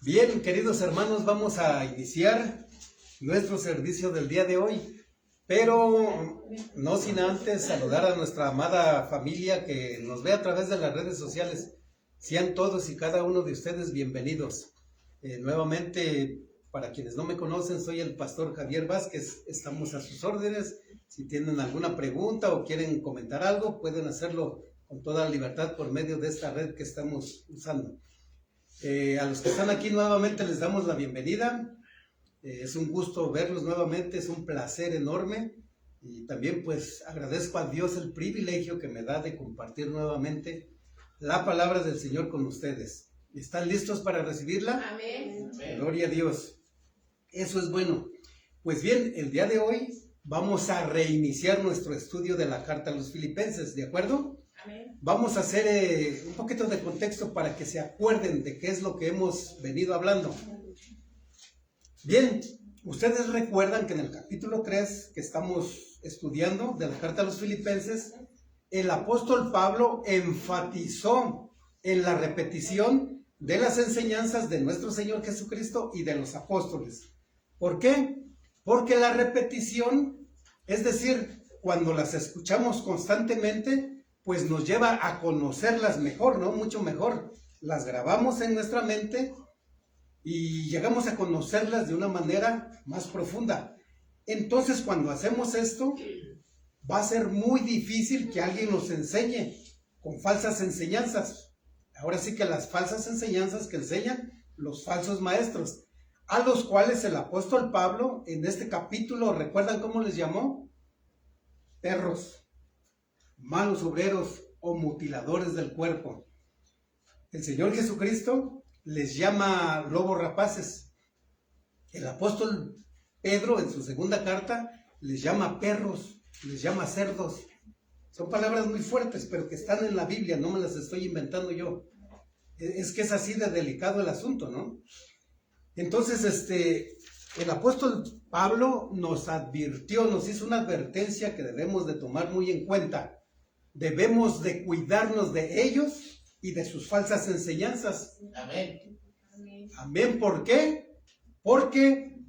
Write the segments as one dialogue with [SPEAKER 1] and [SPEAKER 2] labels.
[SPEAKER 1] Bien, queridos hermanos, vamos a iniciar nuestro servicio del día de hoy, pero no sin antes saludar a nuestra amada familia que nos ve a través de las redes sociales. Sean todos y cada uno de ustedes bienvenidos. Nuevamente, para quienes no me conocen, soy el pastor Javier Vázquez. Estamos a sus órdenes. Si tienen alguna pregunta o quieren comentar algo, pueden hacerlo con toda libertad por medio de esta red que estamos usando. A los que están aquí nuevamente les damos la bienvenida. Es un gusto verlos nuevamente, es un placer enorme. Y también pues agradezco a Dios el privilegio que me da de compartir nuevamente la palabra del Señor con ustedes. ¿Están listos para recibirla?
[SPEAKER 2] Amén.
[SPEAKER 1] Gloria a Dios. Eso es bueno. Pues bien, el día de hoy vamos a reiniciar nuestro estudio de la carta a los Filipenses, ¿de acuerdo?
[SPEAKER 2] Amén.
[SPEAKER 1] Vamos a hacer un poquito de contexto para que se acuerden de qué es lo que hemos venido hablando. Bien, ustedes recuerdan que en el capítulo 3 que estamos estudiando de la carta a los Filipenses, el apóstol Pablo enfatizó en la repetición de las enseñanzas de nuestro Señor Jesucristo y de los apóstoles. ¿Por qué? Porque la repetición, es decir, cuando las escuchamos constantemente, pues nos lleva a conocerlas mejor, ¿no? Mucho mejor. Las grabamos en nuestra mente y llegamos a conocerlas de una manera más profunda. Entonces, cuando hacemos esto, va a ser muy difícil que alguien nos enseñe con falsas enseñanzas. Ahora sí que las falsas enseñanzas que enseñan los falsos maestros, a los cuales el apóstol Pablo en este capítulo, ¿recuerdan cómo les llamó? Perros, malos obreros o mutiladores del cuerpo. El Señor Jesucristo les llama lobos rapaces. El apóstol Pedro en su segunda carta les llama perros, les llama cerdos. Son palabras muy fuertes, pero que están en la Biblia, no me las estoy inventando yo. Es que es así de delicado el asunto, ¿no? Entonces, el apóstol Pablo nos advirtió, nos hizo una advertencia que debemos de tomar muy en cuenta. Debemos de cuidarnos de ellos y de sus falsas enseñanzas.
[SPEAKER 2] Amén.
[SPEAKER 1] Amén. ¿Por qué? Porque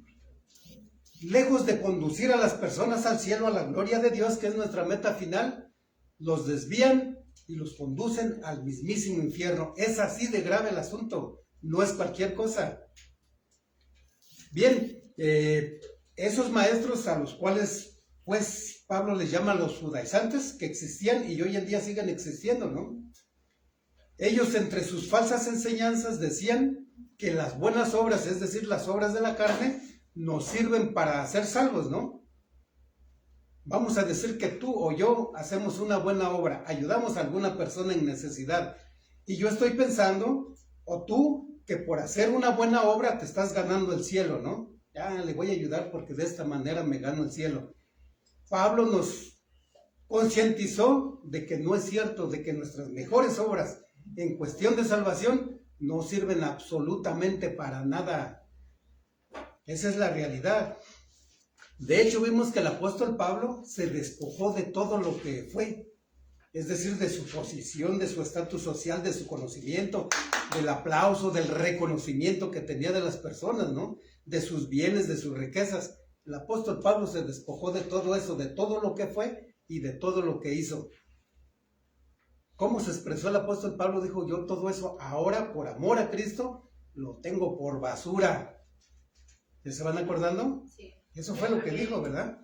[SPEAKER 1] lejos de conducir a las personas al cielo, a la gloria de Dios, que es nuestra meta final, los desvían y los conducen al mismísimo infierno. Es así de grave el asunto, no es cualquier cosa. Bien, esos maestros a los cuales pues Pablo les llama los judaizantes, que existían y hoy en día siguen existiendo, ¿no? Ellos entre sus falsas enseñanzas decían que las buenas obras, es decir, las obras de la carne, nos sirven para ser salvos, ¿no? Vamos a decir que tú o yo hacemos una buena obra, ayudamos a alguna persona en necesidad, y yo estoy pensando, o tú, que por hacer una buena obra te estás ganando el cielo, ¿no? Ya le voy a ayudar porque de esta manera me gano el cielo. Pablo nos concientizó de que no es cierto, de que nuestras mejores obras en cuestión de salvación no sirven absolutamente para nada. Esa es la realidad. De hecho, vimos que el apóstol Pablo se despojó de todo lo que fue, es decir, de su posición, de su estatus social, de su conocimiento, del aplauso, del reconocimiento que tenía de las personas, ¿no? De sus bienes, de sus riquezas. El apóstol Pablo se despojó de todo eso, de todo lo que fue y de todo lo que hizo. ¿Cómo se expresó el apóstol Pablo? Dijo, yo todo eso ahora, por amor a Cristo, lo tengo por basura. ¿Ya se van acordando?
[SPEAKER 2] Sí.
[SPEAKER 1] Eso fue lo que dijo, ¿verdad?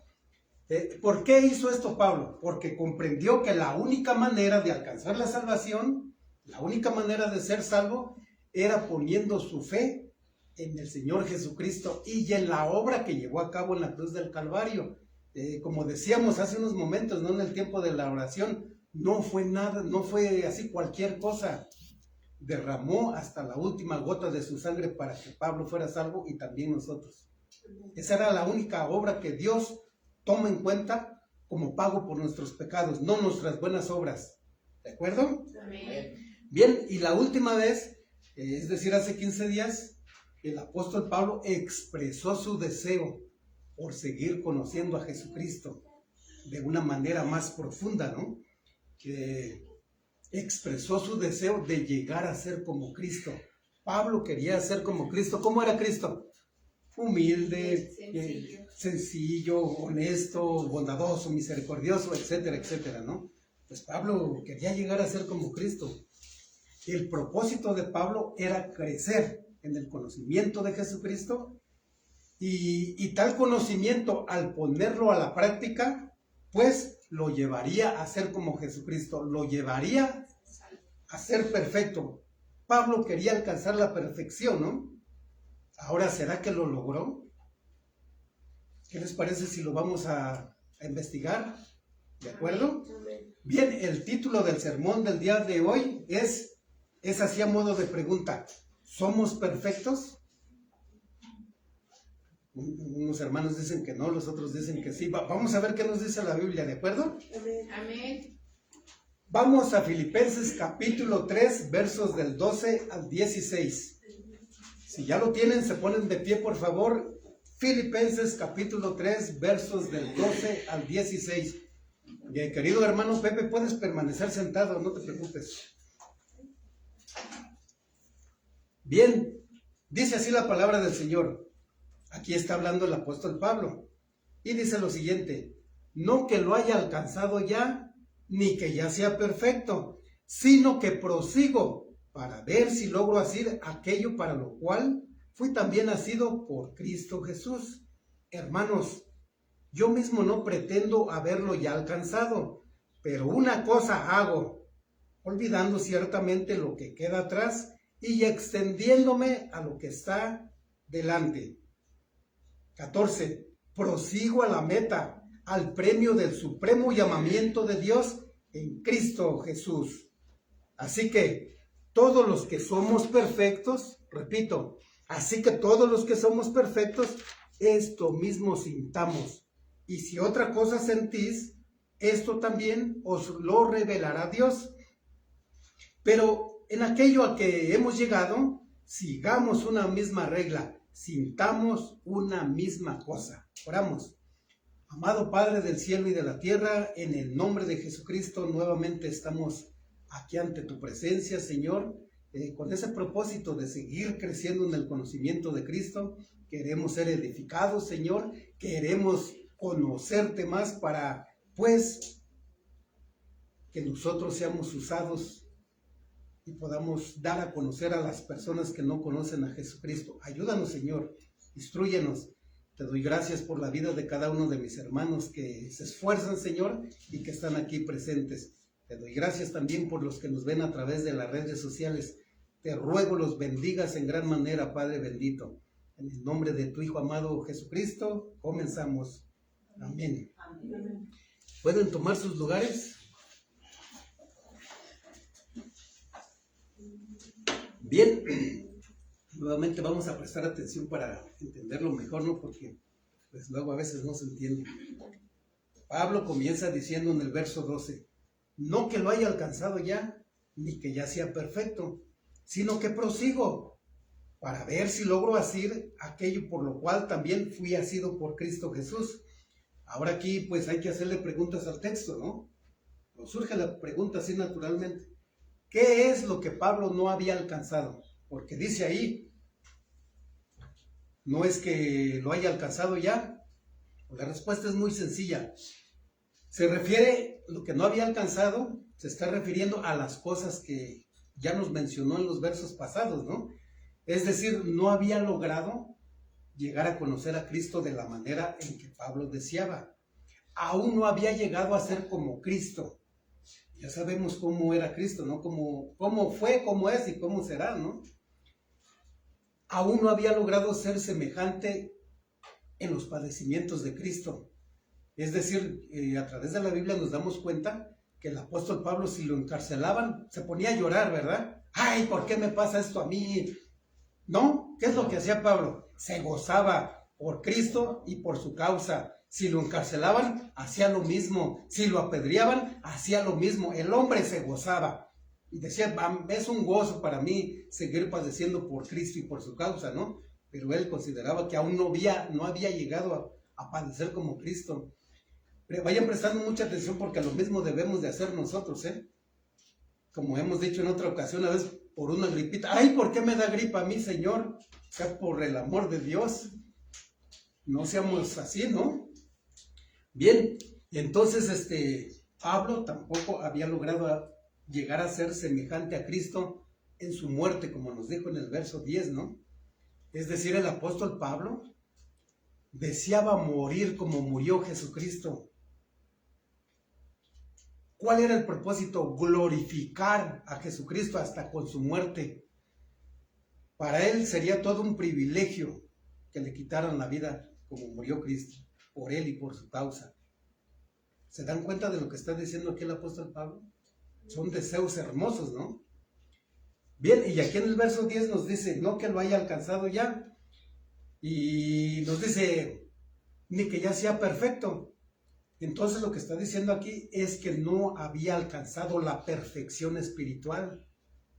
[SPEAKER 1] ¿Por qué hizo esto Pablo? Porque comprendió que la única manera de alcanzar la salvación, la única manera de ser salvo, era poniendo su fe en el Señor Jesucristo y en la obra que llevó a cabo en la cruz del Calvario. Como decíamos hace unos momentos, ¿no? En el tiempo de la oración, no fue nada, no fue así cualquier cosa. Derramó hasta la última gota de su sangre para que Pablo fuera salvo y también nosotros. Esa era la única obra que Dios toma en cuenta como pago por nuestros pecados, no nuestras buenas obras. ¿De acuerdo?
[SPEAKER 2] Amén.
[SPEAKER 1] Bien, y la última vez, es decir, hace 15 días, el apóstol Pablo expresó su deseo por seguir conociendo a Jesucristo de una manera más profunda, ¿no? expresó su deseo de llegar a ser como Cristo. Pablo quería ser como Cristo. ¿Cómo era Cristo? Humilde, sencillo, honesto, bondadoso, misericordioso, etcétera, etcétera, ¿no? Pues Pablo quería llegar a ser como Cristo. El propósito de Pablo era crecer en el conocimiento de Jesucristo y tal conocimiento, al ponerlo a la práctica, pues lo llevaría a ser como Jesucristo, lo llevaría a ser perfecto. Pablo quería alcanzar la perfección, ¿no? Ahora, ¿será que lo logró? ¿Qué les parece si lo vamos a investigar? ¿De acuerdo? Bien, el título del sermón del día de hoy es así a modo de pregunta: ¿somos perfectos? Unos hermanos dicen que no, los otros dicen que sí. Vamos a ver qué nos dice la Biblia, ¿de acuerdo?
[SPEAKER 2] Amén.
[SPEAKER 1] Vamos a Filipenses capítulo 3, versos del 12 al 16. Si ya lo tienen, se ponen de pie, por favor. Filipenses capítulo 3, versos del 12 al 16. Bien, querido hermano Pepe, puedes permanecer sentado, no te preocupes. Bien, dice así la palabra del Señor. Aquí está hablando el apóstol Pablo. Y dice lo siguiente: no que lo haya alcanzado ya, ni que ya sea perfecto, sino que prosigo para ver si logro hacer aquello para lo cual fui también nacido por Cristo Jesús. Hermanos, yo mismo no pretendo haberlo ya alcanzado, pero una cosa hago, olvidando ciertamente lo que queda atrás y extendiéndome a lo que está delante. 14. Prosigo a la meta, al premio del supremo llamamiento de Dios en Cristo Jesús. Así que todos los que somos perfectos, repito, así que todos los que somos perfectos, esto mismo sintamos. Y si otra cosa sentís, esto también os lo revelará Dios. Pero en aquello a que hemos llegado, sigamos una misma regla, sintamos una misma cosa. Oramos. Amado Padre del cielo y de la tierra, en el nombre de Jesucristo nuevamente estamos aquí ante tu presencia, Señor, con ese propósito de seguir creciendo en el conocimiento de Cristo. Queremos ser edificados, Señor, queremos conocerte más para, pues, que nosotros seamos usados y podamos dar a conocer a las personas que no conocen a Jesucristo. Ayúdanos, Señor, instrúyenos. Te doy gracias por la vida de cada uno de mis hermanos que se esfuerzan, Señor, y que están aquí presentes. Te doy gracias también por los que nos ven a través de las redes sociales. Te ruego los bendigas en gran manera, Padre bendito. En el nombre de tu Hijo amado Jesucristo, comenzamos. Amén. ¿Pueden tomar sus lugares? Bien, nuevamente vamos a prestar atención para entenderlo mejor, ¿no? Porque pues luego a veces no se entiende. Pablo comienza diciendo en el verso 12, no que lo haya alcanzado ya, ni que ya sea perfecto, sino que prosigo para ver si logro hacer aquello por lo cual también fui asido por Cristo Jesús. Ahora aquí pues hay que hacerle preguntas al texto, ¿no? Nos surge la pregunta así naturalmente. ¿Qué es lo que Pablo no había alcanzado? Porque dice ahí, no es que lo haya alcanzado ya. La respuesta es muy sencilla. Se refiere, lo que no había alcanzado, se está refiriendo a las cosas que ya nos mencionó en los versos pasados, ¿no? Es decir, no había logrado llegar a conocer a Cristo de la manera en que Pablo deseaba. Aún no había llegado a ser como Cristo. Ya sabemos cómo era Cristo, ¿no? Cómo fue, cómo es y cómo será, ¿no? Aún no había logrado ser semejante en los padecimientos de Cristo. Es decir, a través de la Biblia nos damos cuenta que el apóstol Pablo, si lo encarcelaban, se ponía a llorar, ¿verdad? ¡Ay, ¿por qué me pasa esto a mí? ¿No? ¿Qué es lo que hacía Pablo? Se gozaba por Cristo y por su causa. Si lo encarcelaban, hacía lo mismo. Si lo apedreaban, hacía lo mismo. El hombre se gozaba. Y decía, es un gozo para mí seguir padeciendo por Cristo y por su causa, ¿no? Pero él consideraba que aún no había llegado a padecer como Cristo. Pero vayan prestando mucha atención porque lo mismo debemos de hacer nosotros, ¿eh? como hemos dicho en otra ocasión, a veces por una gripita. Ay, ¿por qué me da gripa a mí, Señor? O sea, por el amor de Dios. No seamos así, ¿no? Bien, entonces Pablo tampoco había logrado llegar a ser semejante a Cristo en su muerte, como nos dijo en el verso 10, ¿no? Es decir, el apóstol Pablo deseaba morir como murió Jesucristo. ¿Cuál era el propósito? Glorificar a Jesucristo hasta con su muerte. Para él sería todo un privilegio que le quitaran la vida como murió Cristo, por él y por su causa. ¿Se dan cuenta de lo que está diciendo aquí el apóstol Pablo? Son deseos hermosos, ¿no? Bien, y aquí en el verso 10 nos dice, no que lo haya alcanzado ya, y nos dice, ni que ya sea perfecto. Entonces lo que está diciendo aquí es que no había alcanzado la perfección espiritual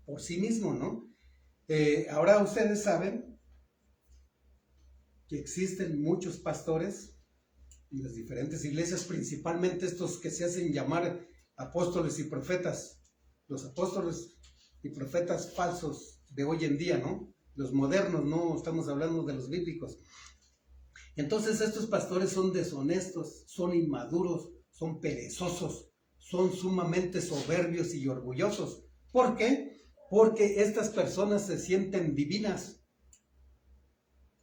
[SPEAKER 1] por sí mismo, ¿no? Ahora ustedes saben que existen muchos pastores en las diferentes iglesias, principalmente estos que se hacen llamar apóstoles y profetas, los apóstoles y profetas falsos de hoy en día, ¿no? Los modernos, no estamos hablando de los bíblicos. Entonces estos pastores son deshonestos, son inmaduros, son perezosos, son sumamente soberbios y orgullosos. ¿Por qué? Porque estas personas se sienten divinas.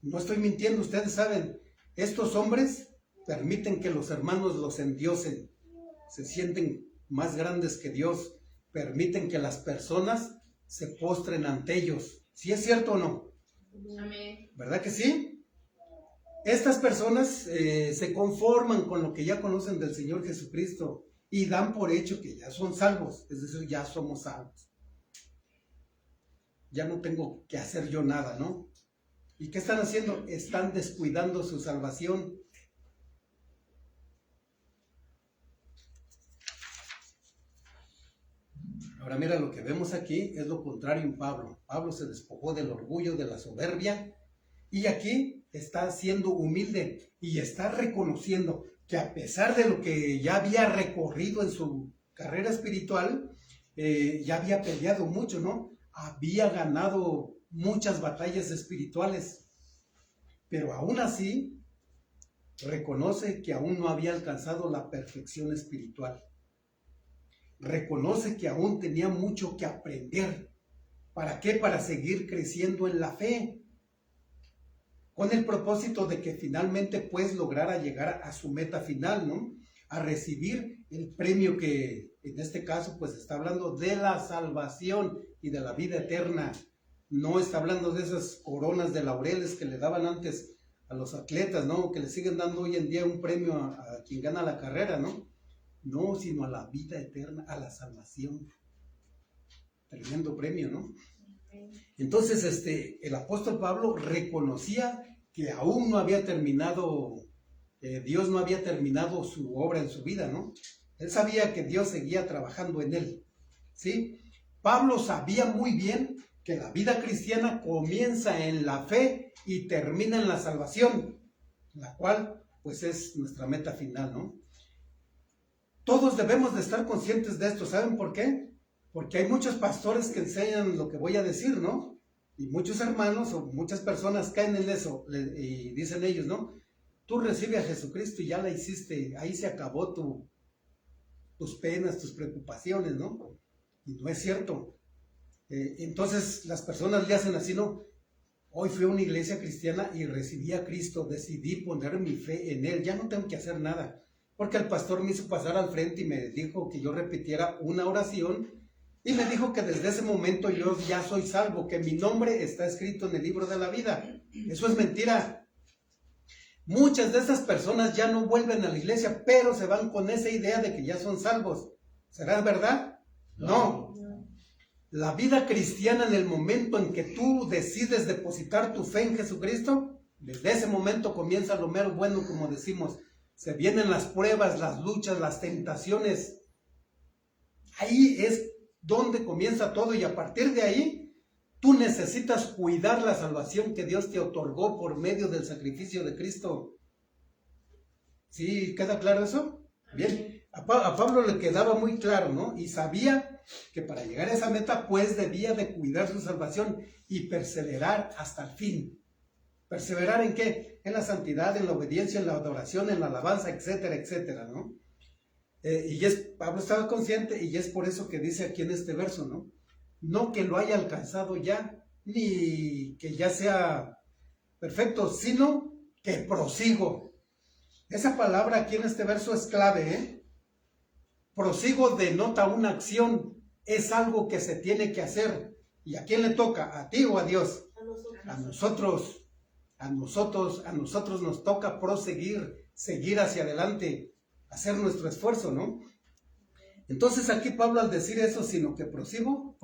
[SPEAKER 1] No estoy mintiendo, ustedes saben, estos hombres permiten que los hermanos los endiosen, se sienten más grandes que Dios, permiten que las personas se postren ante ellos. ¿Sí es cierto o no?
[SPEAKER 2] Amén.
[SPEAKER 1] ¿Verdad que sí? Estas personas se conforman con lo que ya conocen del Señor Jesucristo y dan por hecho que ya son salvos, es decir, ya somos salvos. Ya no tengo que hacer yo nada, ¿no? ¿Y qué están haciendo? Están descuidando su salvación. Ahora mira, lo que vemos aquí es lo contrario en Pablo. Pablo se despojó del orgullo, de la soberbia, y aquí está siendo humilde y está reconociendo que a pesar de lo que ya había recorrido en su carrera espiritual, ya había peleado mucho, ¿no? Había ganado muchas batallas espirituales, pero aún así reconoce que aún no había alcanzado la perfección espiritual. Reconoce que aún tenía mucho que aprender. ¿Para qué? Para seguir creciendo en la fe, con el propósito de que finalmente pues lograra llegar a su meta final, ¿no? A recibir el premio que en este caso pues está hablando de la salvación y de la vida eterna. No está hablando de esas coronas de laureles que le daban antes a los atletas, ¿no? Que le siguen dando hoy en día un premio a quien gana la carrera, ¿no? No, sino a la vida eterna, a la salvación. Tremendo premio, ¿no? Entonces, el apóstol Pablo reconocía que aún no había terminado, Dios no había terminado su obra en su vida, ¿no? Él sabía que Dios seguía trabajando en él, ¿sí? Pablo sabía muy bien que la vida cristiana comienza en la fe y termina en la salvación, la cual, pues, es nuestra meta final, ¿no? Todos debemos de estar conscientes de esto. ¿Saben por qué? Porque hay muchos pastores que enseñan lo que voy a decir, ¿no? Y muchos hermanos o muchas personas caen en eso y dicen ellos, ¿no? Tú recibes a Jesucristo y ya la hiciste, ahí se acabó tus penas, tus preocupaciones, ¿no? Y no es cierto. Entonces las personas le hacen así, ¿no? Hoy fui a una iglesia cristiana y recibí a Cristo, decidí poner mi fe en Él, ya no tengo que hacer nada. Porque el pastor me hizo pasar al frente y me dijo que yo repitiera una oración y me dijo que desde ese momento yo ya soy salvo, que mi nombre está escrito en el libro de la vida. Eso es mentira. Muchas de esas personas ya no vuelven a la iglesia, pero se van con esa idea de que ya son salvos. ¿Será verdad? No. La vida cristiana, en el momento en que tú decides depositar tu fe en Jesucristo, desde ese momento comienza lo mero bueno, como decimos. Se vienen las pruebas, las luchas, las tentaciones. Ahí es donde comienza todo, y a partir de ahí tú necesitas cuidar la salvación que Dios te otorgó por medio del sacrificio de Cristo. ¿Sí queda claro eso? Bien. A Pablo le quedaba muy claro, ¿no? Y sabía que para llegar a esa meta, pues debía de cuidar su salvación y perseverar hasta el fin. ¿Perseverar en qué? En la santidad, en la obediencia, en la adoración, en la alabanza, etcétera, etcétera, ¿no? Pablo estaba consciente y es por eso que dice aquí en este verso, ¿no? No que lo haya alcanzado ya, ni que ya sea perfecto, sino que prosigo. Esa palabra aquí en este verso es clave, ¿eh? Prosigo denota una acción, es algo que se tiene que hacer. ¿Y a quién le toca? ¿A ti o a Dios? A nosotros. A nosotros nos toca proseguir, seguir hacia adelante, hacer nuestro esfuerzo, ¿no? Entonces aquí Pablo al decir eso, sino que prosigo,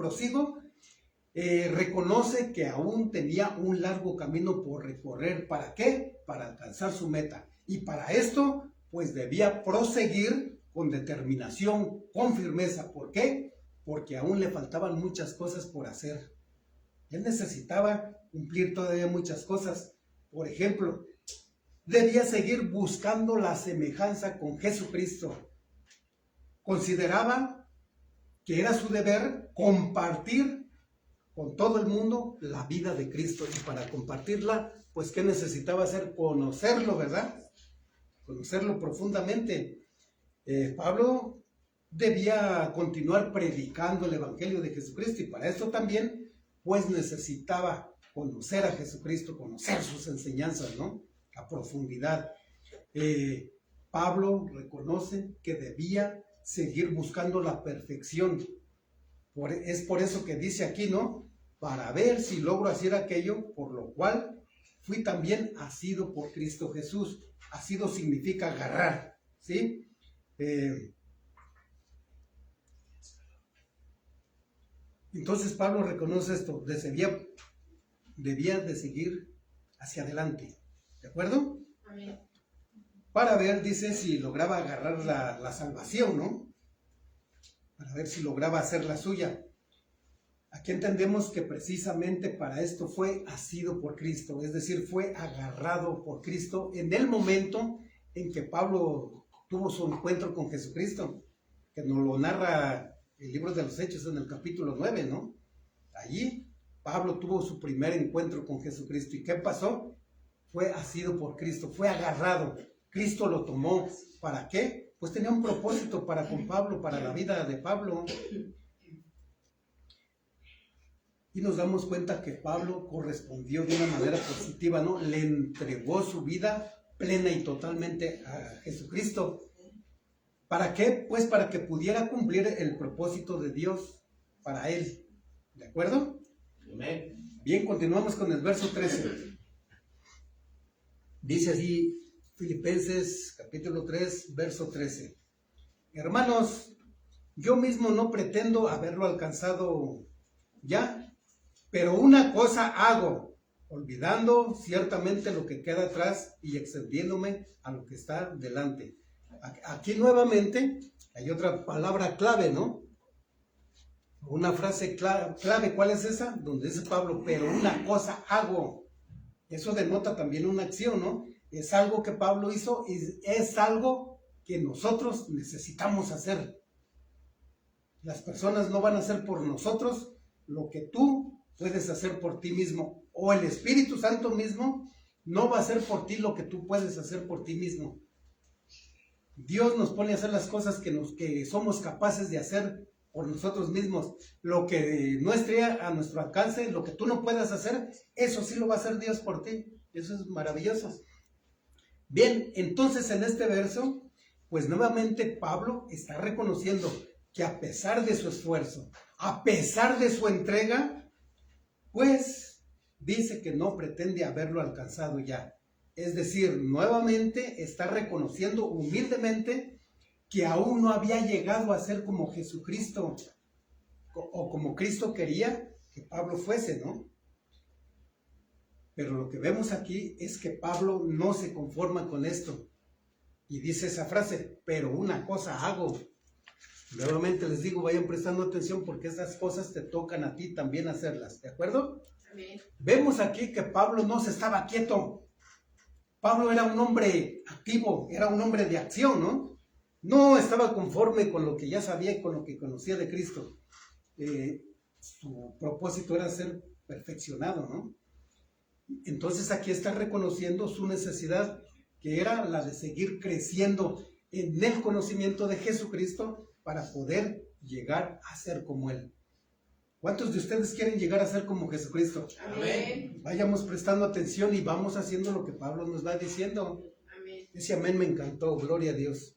[SPEAKER 1] reconoce que aún tenía un largo camino por recorrer. ¿Para qué? Para alcanzar su meta. Y para esto, pues debía proseguir con determinación, con firmeza. ¿Por qué? Porque aún le faltaban muchas cosas por hacer. Él necesitaba cumplir todavía muchas cosas. Por ejemplo, debía seguir buscando la semejanza con Jesucristo. Consideraba que era su deber compartir con todo el mundo la vida de Cristo. Y para compartirla, pues, ¿qué necesitaba hacer? Conocerlo, ¿verdad? Conocerlo profundamente. Pablo debía continuar predicando el Evangelio de Jesucristo, y para esto también, pues, necesitaba conocer a Jesucristo, conocer sus enseñanzas, ¿no? A profundidad. Pablo reconoce que debía seguir buscando la perfección. Es por eso que dice aquí, ¿no? Para ver si logro hacer aquello por lo cual fui también asido por Cristo Jesús. Asido significa agarrar, ¿sí? Entonces Pablo reconoce esto, debía de seguir hacia adelante, ¿de acuerdo? Amén. Para ver, dice, si lograba agarrar la salvación, ¿no? Para ver si lograba hacer la suya. Aquí entendemos que precisamente para esto fue asido por Cristo, es decir, fue agarrado por Cristo en el momento en que Pablo tuvo su encuentro con Jesucristo, que nos lo narra el libro de los Hechos en el capítulo 9, ¿no? Allí Pablo tuvo su primer encuentro con Jesucristo. ¿Y qué pasó? Fue asido por Cristo, fue agarrado. Cristo lo tomó. ¿Para qué? Pues tenía un propósito para con Pablo, para la vida de Pablo. Y nos damos cuenta que Pablo correspondió de una manera positiva, ¿no? Le entregó su vida plena y totalmente a Jesucristo. ¿Para qué? Pues para que pudiera cumplir el propósito de Dios para él. ¿De acuerdo? Amén. Bien, continuamos con el verso 13. Dice así, Filipenses capítulo 3, verso 13. Hermanos, yo mismo no pretendo haberlo alcanzado ya, pero una cosa hago, olvidando ciertamente lo que queda atrás y extendiéndome a lo que está delante. Aquí nuevamente hay otra palabra clave, ¿no? Una frase clave, ¿cuál es esa? Donde dice Pablo, pero una cosa hago. Eso denota también una acción, ¿no? Es algo que Pablo hizo y es algo que nosotros necesitamos hacer. Las personas no van a hacer por nosotros lo que tú puedes hacer por ti mismo, o el Espíritu Santo mismo no va a hacer por ti lo que tú puedes hacer por ti mismo. Dios nos pone a hacer las cosas que somos capaces de hacer por nosotros mismos. Lo que no esté a nuestro alcance, lo que tú no puedas hacer, eso sí lo va a hacer Dios por ti. Eso es maravilloso. Bien, entonces en este verso, pues nuevamente Pablo está reconociendo que a pesar de su esfuerzo, a pesar de su entrega, pues dice que no pretende haberlo alcanzado ya. Es decir, nuevamente está reconociendo humildemente que aún no había llegado a ser como Jesucristo o como Cristo quería que Pablo fuese, ¿no? Pero lo que vemos aquí es que Pablo no se conforma con esto. Y dice esa frase, pero una cosa hago. Nuevamente les digo, vayan prestando atención porque esas cosas te tocan a ti también hacerlas, ¿de acuerdo? Amén. Vemos aquí que Pablo no se estaba quieto. Pablo era un hombre activo, era un hombre de acción, ¿no? no estaba conforme con lo que ya sabía y con lo que conocía de Cristo. Su propósito era ser perfeccionado, ¿no? Entonces aquí está reconociendo su necesidad, que era la de seguir creciendo en el conocimiento de Jesucristo para poder llegar a ser como Él. ¿Cuántos de ustedes quieren llegar a ser como Jesucristo?
[SPEAKER 2] Amén.
[SPEAKER 1] Vayamos prestando atención y vamos haciendo lo que Pablo nos va diciendo.
[SPEAKER 2] Amén.
[SPEAKER 1] Ese amén me encantó, gloria a Dios.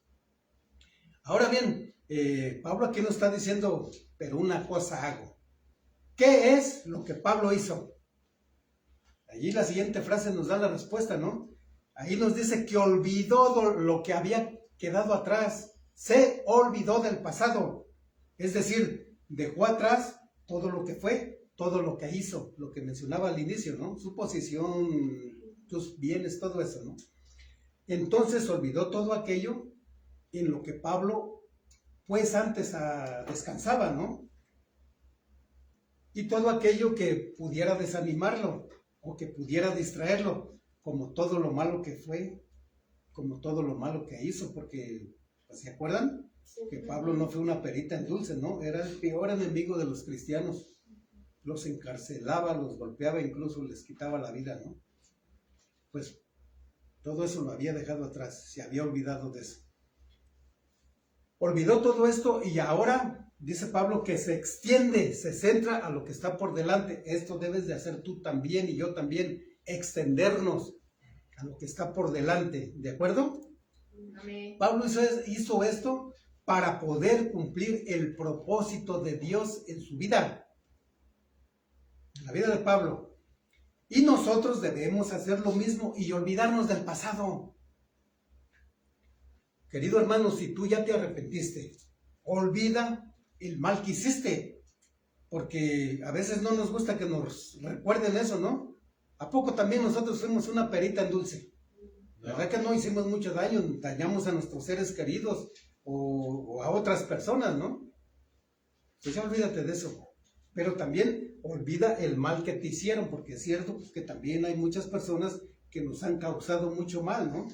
[SPEAKER 1] Ahora bien, Pablo aquí nos está diciendo, pero una cosa hago. ¿Qué es lo que Pablo hizo? Allí la siguiente frase nos da la respuesta, ¿no? Ahí nos dice que olvidó lo que había quedado atrás, se olvidó del pasado, es decir, dejó atrás todo lo que fue, todo lo que hizo, lo que mencionaba al inicio, ¿no? Su posición, sus bienes, todo eso, ¿no? Entonces olvidó todo aquello en lo que Pablo, pues antes descansaba, ¿no? Y todo aquello que pudiera desanimarlo o que pudiera distraerlo, como todo lo malo que fue, como todo lo malo que hizo, porque, pues, ¿se acuerdan? Que Pablo no fue una perita en dulce, ¿no? Era el peor enemigo de los cristianos. Los encarcelaba, los golpeaba, incluso les quitaba la vida, ¿no? Pues todo eso lo había dejado atrás, se había olvidado de eso. Olvidó todo esto y ahora, dice Pablo, que se extiende, se centra a lo que está por delante. Esto debes de hacer tú también y yo también, extendernos a lo que está por delante, ¿de acuerdo?
[SPEAKER 2] Amén.
[SPEAKER 1] Pablo hizo esto para poder cumplir el propósito de Dios en su vida, en la vida de Pablo. Y nosotros debemos hacer lo mismo y olvidarnos del pasado. Querido hermano, si tú ya te arrepentiste, olvida el mal que hiciste, porque a veces no nos gusta que nos recuerden eso, ¿no? ¿A poco también nosotros fuimos una perita en dulce? La verdad que no hicimos mucho daño, dañamos a nuestros seres queridos o a otras personas, ¿no? Pues ya olvídate de eso. Pero también olvida el mal que te hicieron, porque es cierto que también hay muchas personas que nos han causado mucho mal, ¿no?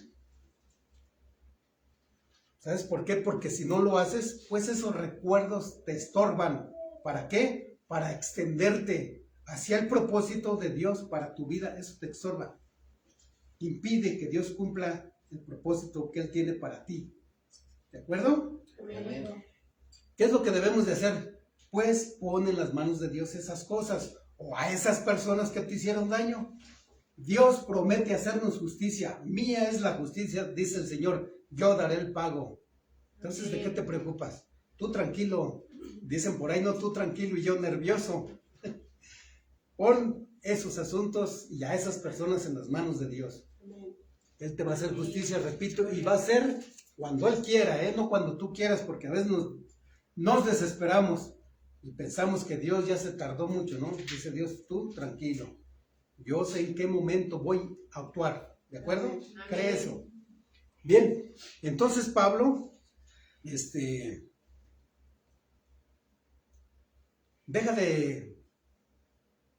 [SPEAKER 1] ¿Sabes por qué? Porque si no lo haces, pues esos recuerdos te estorban. ¿Para qué? Para extenderte hacia el propósito de Dios para tu vida. Eso te estorba. Impide que Dios cumpla el propósito que Él tiene para ti. ¿De acuerdo?
[SPEAKER 2] Amén.
[SPEAKER 1] ¿Qué es lo que debemos de hacer? Pues pon en las manos de Dios esas cosas o a esas personas que te hicieron daño. Dios promete hacernos justicia. Mía es la justicia, dice el Señor. Yo daré el pago. Entonces, ¿de qué te preocupas? Tú tranquilo. Dicen por ahí, no, tú tranquilo y yo nervioso. Pon esos asuntos y a esas personas en las manos de Dios. Él te va a hacer justicia, repito, y va a ser cuando Él quiera, no cuando tú quieras, porque a veces nos desesperamos y pensamos que Dios ya se tardó mucho, ¿no? Dice Dios, tú tranquilo. Yo sé en qué momento voy a actuar, ¿de acuerdo?
[SPEAKER 2] Amén.
[SPEAKER 1] Cree eso. Bien, entonces Pablo, deja de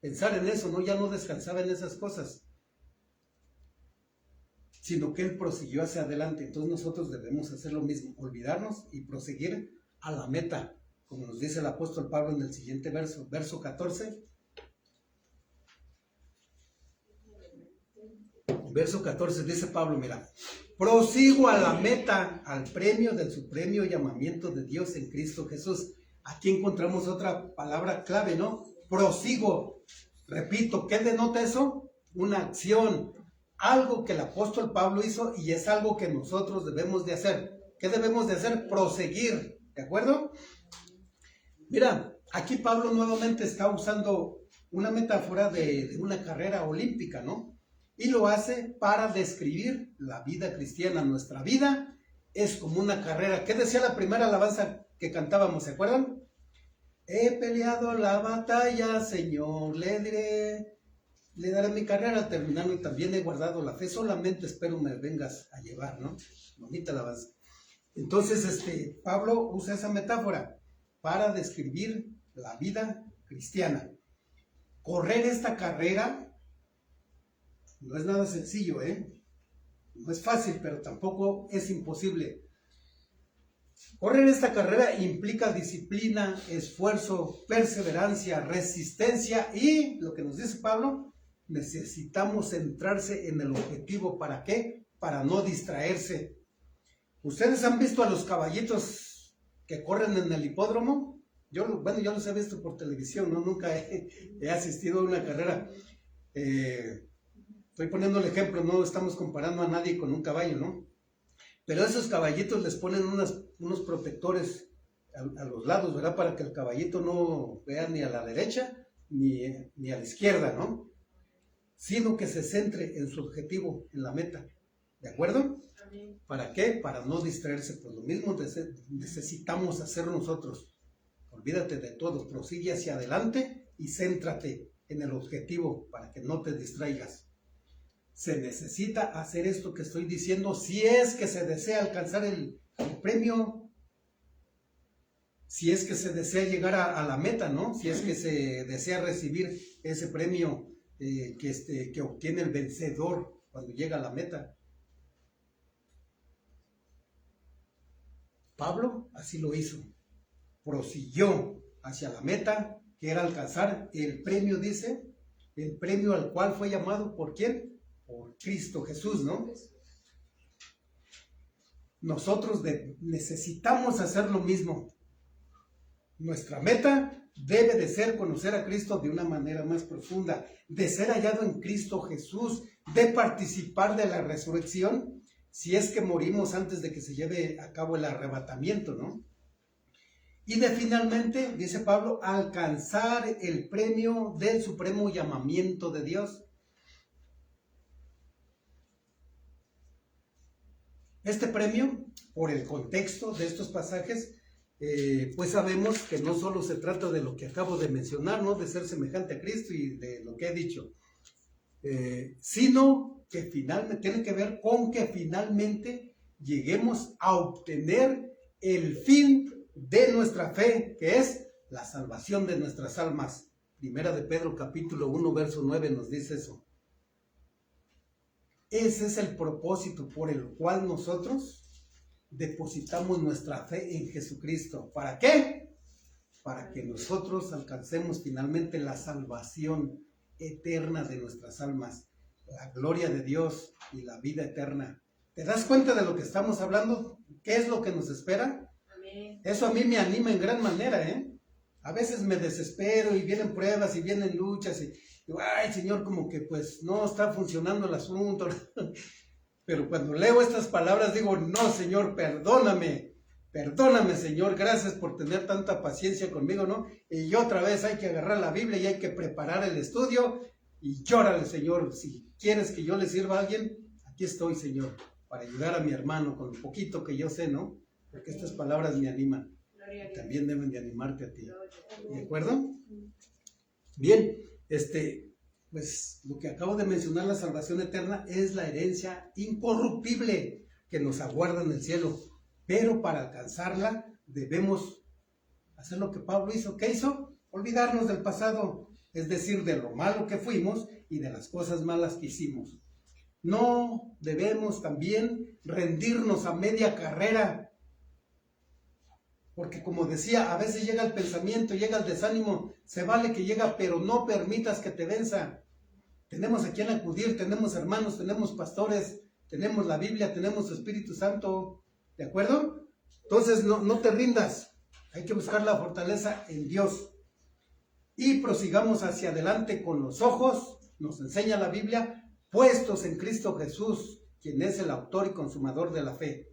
[SPEAKER 1] pensar en eso, ¿no? Ya no descansaba en esas cosas, sino que él prosiguió hacia adelante. Entonces nosotros debemos hacer lo mismo, olvidarnos y proseguir a la meta, como nos dice el apóstol Pablo en el siguiente verso, verso 14. Verso 14 dice Pablo, mira, prosigo a la meta, al premio del supremo llamamiento de Dios en Cristo Jesús. Aquí encontramos otra palabra clave, ¿no? Prosigo. Repito, ¿qué denota eso? Una acción, algo que el apóstol Pablo hizo y es algo que nosotros debemos de hacer. ¿Qué debemos de hacer? Proseguir, ¿de acuerdo? Mira, aquí Pablo nuevamente está usando una metáfora de una carrera olímpica, ¿no? Y lo hace para describir la vida cristiana. Nuestra vida es como una carrera. ¿Qué decía la primera alabanza que cantábamos? ¿Se acuerdan? He peleado la batalla, Señor, le daré mi carrera al terminar y también he guardado la fe. Solamente espero me vengas a llevar, ¿no? Bonita alabanza. Entonces, Pablo usa esa metáfora para describir la vida cristiana. Correr esta carrera no es nada sencillo, No es fácil, pero tampoco es imposible. Correr esta carrera implica disciplina, esfuerzo, perseverancia, resistencia y, lo que nos dice Pablo, necesitamos centrarse en el objetivo. ¿Para qué? Para no distraerse. ¿Ustedes han visto a los caballitos que corren en el hipódromo? Yo los he visto por televisión, ¿no? Nunca he asistido a una carrera. Estoy poniendo el ejemplo, no estamos comparando a nadie con un caballo, ¿no? Pero a esos caballitos les ponen unos protectores a los lados, ¿verdad? Para que el caballito no vea ni a la derecha ni a la izquierda, ¿no? Sino que se centre en su objetivo, en la meta. ¿De acuerdo?
[SPEAKER 2] Amén.
[SPEAKER 1] ¿Para qué? Para no distraerse. Pues lo mismo necesitamos hacer nosotros. Olvídate de todo, prosigue hacia adelante y céntrate en el objetivo para que no te distraigas. Se necesita hacer esto que estoy diciendo si es que se desea alcanzar el premio, si es que se desea llegar a la meta, ¿no? Si es que se desea recibir ese premio que obtiene el vencedor cuando llega a la meta. Pablo así lo hizo, prosiguió hacia la meta, que era alcanzar el premio, dice, el premio al cual fue llamado, ¿por quién? Por Cristo Jesús, ¿no? Nosotros necesitamos hacer lo mismo. Nuestra meta debe de ser conocer a Cristo de una manera más profunda, de ser hallado en Cristo Jesús, de participar de la resurrección, si es que morimos antes de que se lleve a cabo el arrebatamiento, ¿no? Y de finalmente, dice Pablo, alcanzar el premio del supremo llamamiento de Dios. Este premio, por el contexto de estos pasajes, pues sabemos que no solo se trata de lo que acabo de mencionar, ¿no? De ser semejante a Cristo y de lo que he dicho, sino que finalmente tiene que ver con que finalmente lleguemos a obtener el fin de nuestra fe, que es la salvación de nuestras almas. Primera de Pedro capítulo 1 verso 9 nos dice eso. Ese es el propósito por el cual nosotros depositamos nuestra fe en Jesucristo. ¿Para qué? Para que nosotros alcancemos finalmente la salvación eterna de nuestras almas, la gloria de Dios y la vida eterna. ¿Te das cuenta de lo que estamos hablando? ¿Qué es lo que nos espera?
[SPEAKER 2] Amén.
[SPEAKER 1] Eso a mí me anima en gran manera, ¿eh? A veces me desespero y vienen pruebas y vienen luchas y digo, ay, Señor, como que pues no está funcionando el asunto. Pero cuando leo estas palabras digo, no, Señor, perdóname, Señor, gracias por tener tanta paciencia conmigo, ¿no? Y otra vez hay que agarrar la Biblia y hay que preparar el estudio y llórale, Señor, si quieres que yo le sirva a alguien, aquí estoy, Señor, para ayudar a mi hermano con lo poquito que yo sé, ¿no? Porque estas palabras me animan. Y también deben de animarte a ti. ¿De acuerdo? Bien, pues lo que acabo de mencionar, la salvación eterna, es la herencia incorruptible que nos aguarda en el cielo. Pero para alcanzarla debemos hacer lo que Pablo hizo. ¿Qué hizo? Olvidarnos del pasado, es decir, de lo malo que fuimos y de las cosas malas que hicimos. No debemos también rendirnos a media carrera, porque como decía, a veces llega el pensamiento, llega el desánimo, se vale que llega, pero no permitas que te venza. Tenemos a quien acudir, tenemos hermanos, tenemos pastores, tenemos la Biblia, tenemos Espíritu Santo, ¿de acuerdo? Entonces no te rindas, hay que buscar la fortaleza en Dios. Y prosigamos hacia adelante con los ojos, nos enseña la Biblia, puestos en Cristo Jesús, quien es el autor y consumador de la fe.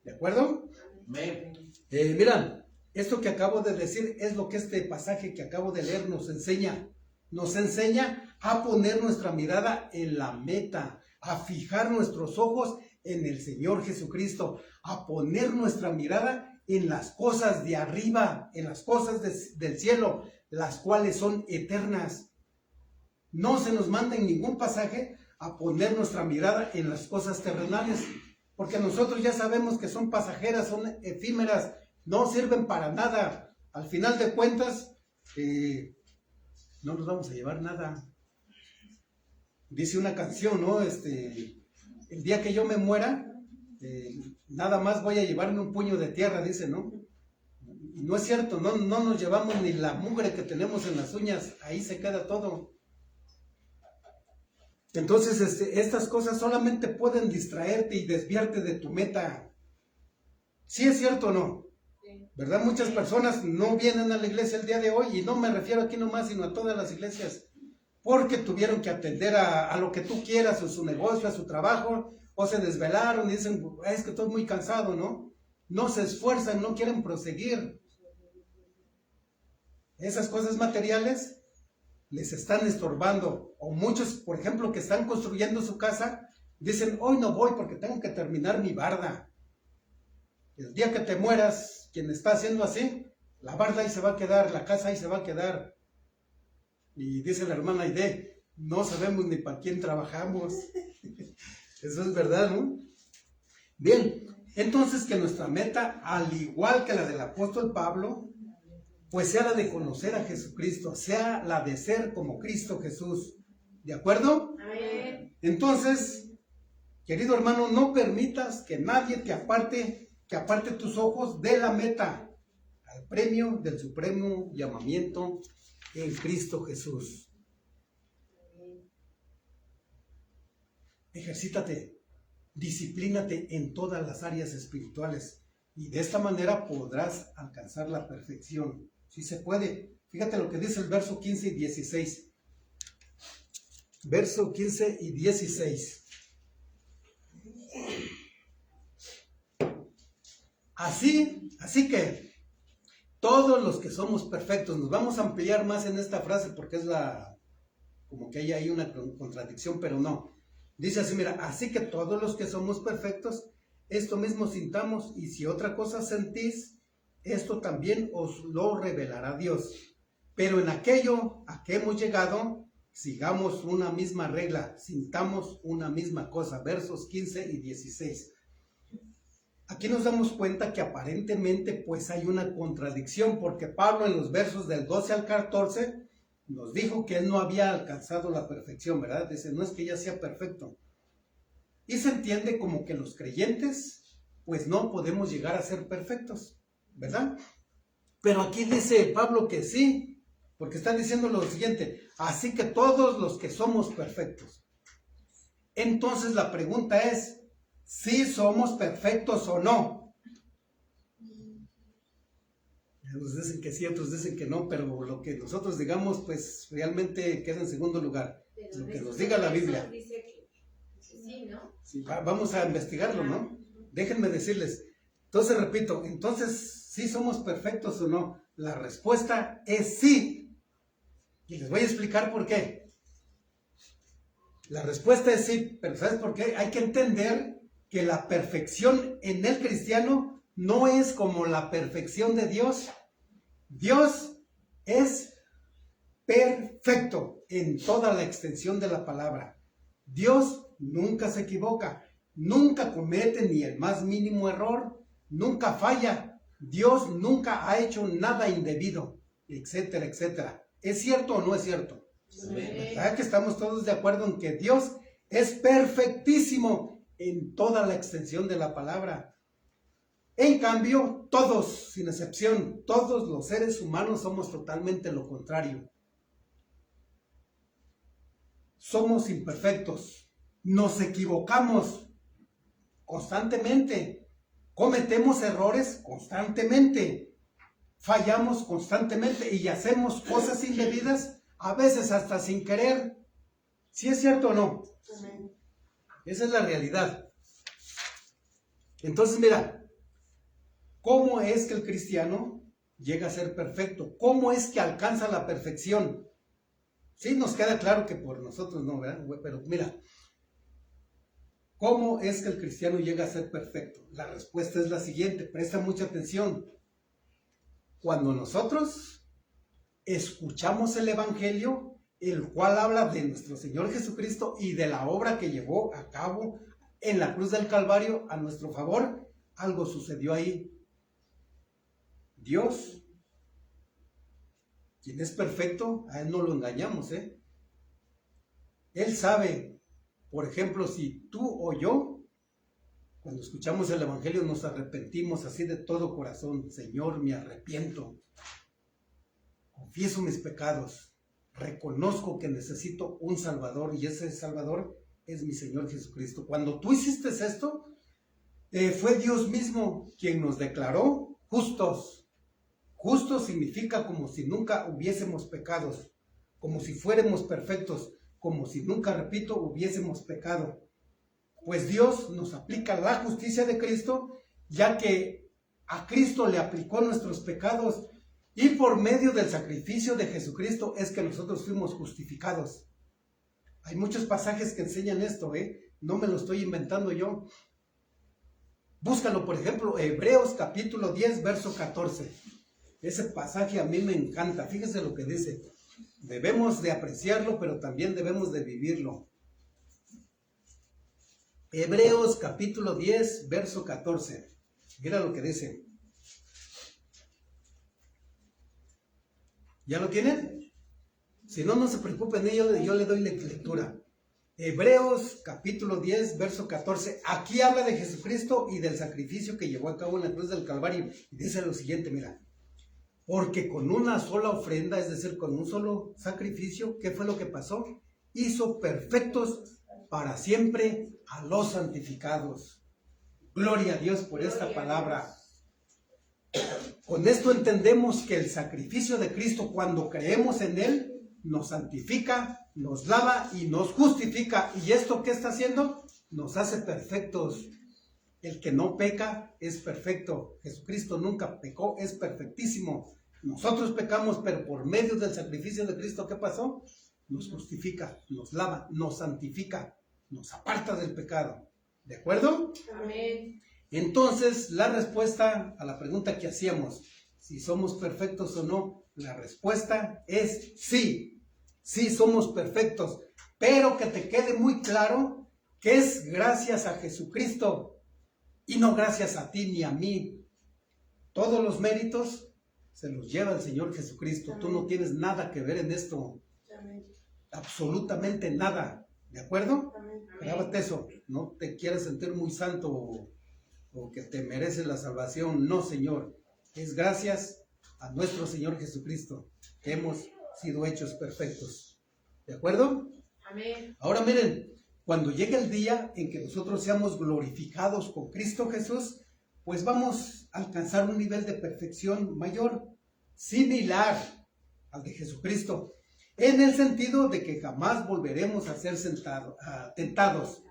[SPEAKER 1] ¿De acuerdo?
[SPEAKER 3] Amén.
[SPEAKER 1] Mira, esto que acabo de decir es lo que este pasaje que acabo de leer nos enseña. Nos enseña a poner nuestra mirada en la meta, a fijar nuestros ojos en el Señor Jesucristo, a poner nuestra mirada en las cosas de arriba, en las cosas del cielo, las cuales son eternas. No se nos manda en ningún pasaje a poner nuestra mirada en las cosas terrenales, porque nosotros ya sabemos que son pasajeras, son efímeras, no sirven para nada. Al final de cuentas, no nos vamos a llevar nada. Dice una canción, ¿no? El día que yo me muera, nada más voy a llevarme un puño de tierra, dice, ¿no? Y no es cierto, no nos llevamos ni la mugre que tenemos en las uñas, ahí se queda todo. Entonces, estas cosas solamente pueden distraerte y desviarte de tu meta. ¿Sí es cierto o no?
[SPEAKER 2] Sí.
[SPEAKER 1] ¿Verdad? Muchas personas no vienen a la iglesia el día de hoy, y no me refiero aquí nomás, sino a todas las iglesias, porque tuvieron que atender a lo que tú quieras, a su negocio, a su trabajo, o se desvelaron y dicen, es que estoy muy cansado, ¿no? No se esfuerzan, no quieren proseguir. Esas cosas materiales les están estorbando. O muchos, por ejemplo, que están construyendo su casa, dicen, hoy no voy porque tengo que terminar mi barda. El día que te mueras, quien está haciendo así, la barda ahí se va a quedar, la casa ahí se va a quedar. Y dice la hermana Aide, no sabemos ni para quién trabajamos. Eso es verdad, ¿no? Bien, entonces que nuestra meta, al igual que la del apóstol Pablo, pues sea la de conocer a Jesucristo, sea la de ser como Cristo Jesús. ¿De acuerdo?
[SPEAKER 2] Amén.
[SPEAKER 1] Entonces, querido hermano, no permitas que nadie te aparte, que aparte tus ojos de la meta, al premio del supremo llamamiento en Cristo Jesús. Ejercítate, disciplínate en todas las áreas espirituales y de esta manera podrás alcanzar la perfección. Sí se puede. Fíjate lo que dice el verso 15 y 16. Verso 15 y 16. Así que todos los que somos perfectos, nos vamos a ampliar más en esta frase porque es como que hay ahí una contradicción, pero no. Dice así, mira, así que todos los que somos perfectos, esto mismo sintamos, y si otra cosa sentís, esto también os lo revelará Dios. Pero en aquello a que hemos llegado, sigamos una misma regla, sintamos una misma cosa. Versos 15 y 16. Aquí nos damos cuenta que aparentemente pues hay una contradicción, porque Pablo en los versos del 12 al 14 nos dijo que él no había alcanzado la perfección, ¿verdad? Dice, no es que ya sea perfecto. Y se entiende como que los creyentes pues no podemos llegar a ser perfectos, ¿verdad? Pero aquí dice Pablo que sí, porque está diciendo lo siguiente, así que todos los que somos perfectos. Entonces la pregunta es, ¿sí somos perfectos o no? Unos dicen que sí, otros dicen que no, pero lo que nosotros digamos, pues realmente queda en segundo lugar.
[SPEAKER 2] Pero
[SPEAKER 1] Lo que nos diga la Biblia.
[SPEAKER 2] Dice que sí, ¿no?
[SPEAKER 1] Sí, vamos a investigarlo, ¿no? Déjenme decirles. Entonces repito, entonces, ¿sí somos perfectos o no? La respuesta es sí. Y les voy a explicar por qué. La respuesta es sí, pero ¿sabes por qué? Hay que entender que la perfección en el cristiano no es como la perfección de Dios. Dios es perfecto en toda la extensión de la palabra. Dios nunca se equivoca, nunca comete ni el más mínimo error, nunca falla. Dios nunca ha hecho nada indebido, etcétera, etcétera. ¿Es cierto o no es cierto? ¿Verdad que estamos todos de acuerdo en que Dios es perfectísimo en toda la extensión de la palabra? En cambio, todos, sin excepción, todos los seres humanos somos totalmente lo contrario. Somos imperfectos, nos equivocamos constantemente, cometemos errores constantemente, fallamos constantemente y hacemos cosas indebidas, a veces hasta sin querer. ¿Sí es cierto o no? Esa es la realidad. Entonces, mira, ¿cómo es que el cristiano llega a ser perfecto? ¿Cómo es que alcanza la perfección? Sí, nos queda claro que por nosotros no, ¿verdad? Pero mira, ¿cómo es que el cristiano llega a ser perfecto? La respuesta es la siguiente, presta mucha atención. Cuando nosotros escuchamos el Evangelio, el cual habla de nuestro Señor Jesucristo y de la obra que llevó a cabo en la cruz del Calvario a nuestro favor, algo sucedió ahí. Dios, quien es perfecto, a Él no lo engañamos, ¿eh? Él sabe, por ejemplo, si tú o yo Cuando escuchamos el Evangelio nos arrepentimos así de todo corazón. Señor, me arrepiento. Confieso mis pecados. Reconozco que necesito un Salvador y ese Salvador es mi Señor Jesucristo. Cuando tú hiciste esto, fue Dios mismo quien nos declaró justos. Justos significa como si nunca hubiésemos pecados, como si fuéramos perfectos, como si nunca, repito, hubiésemos pecado. Pues Dios nos aplica la justicia de Cristo, ya que a Cristo le aplicó nuestros pecados y por medio del sacrificio de Jesucristo es que nosotros fuimos justificados. Hay muchos pasajes que enseñan esto, no me lo estoy inventando yo. Búscalo, por ejemplo, Hebreos capítulo 10, verso 14. Ese pasaje a mí me encanta. Fíjese lo que dice. Debemos de apreciarlo, pero también debemos de vivirlo. Hebreos capítulo 10, verso 14. Mira lo que dice. ¿Ya lo tienen? Si no, no se preocupen, yo le doy lectura. Hebreos capítulo 10, verso 14. Aquí habla de Jesucristo y del sacrificio que llevó a cabo en la cruz del Calvario. Y dice lo siguiente, mira. Porque con una sola ofrenda, es decir, con un solo sacrificio, ¿qué fue lo que pasó? Hizo perfectos para siempre a los santificados. Gloria a Dios por esta palabra. Con esto entendemos que el sacrificio de Cristo, cuando creemos en Él, nos santifica, nos lava y nos justifica. ¿Y esto qué está haciendo? Nos hace perfectos. El que no peca es perfecto. Jesucristo nunca pecó, es perfectísimo. Nosotros pecamos, pero por medio del sacrificio de Cristo, ¿qué pasó? Nos justifica, nos lava, nos santifica, nos aparta del pecado. ¿De acuerdo?
[SPEAKER 2] Amén.
[SPEAKER 1] Entonces, la respuesta a la pregunta que hacíamos, si somos perfectos o no, la respuesta es sí. Sí somos perfectos, pero que te quede muy claro que es gracias a Jesucristo y no gracias a ti ni a mí. Todos los méritos se los lleva el Señor Jesucristo. Amén. Tú no tienes nada que ver en esto. Amén. Absolutamente nada. ¿De acuerdo? Amén. Grábate eso. No te quieras sentir muy santo o que te mereces la salvación. No, Señor. Es gracias a nuestro Señor Jesucristo que hemos sido hechos perfectos. ¿De acuerdo? Amén. Ahora miren, cuando llegue el día en que nosotros seamos glorificados con Cristo Jesús, pues vamos a alcanzar un nivel de perfección mayor, similar al de Jesucristo, en el sentido de que jamás volveremos a ser tentados,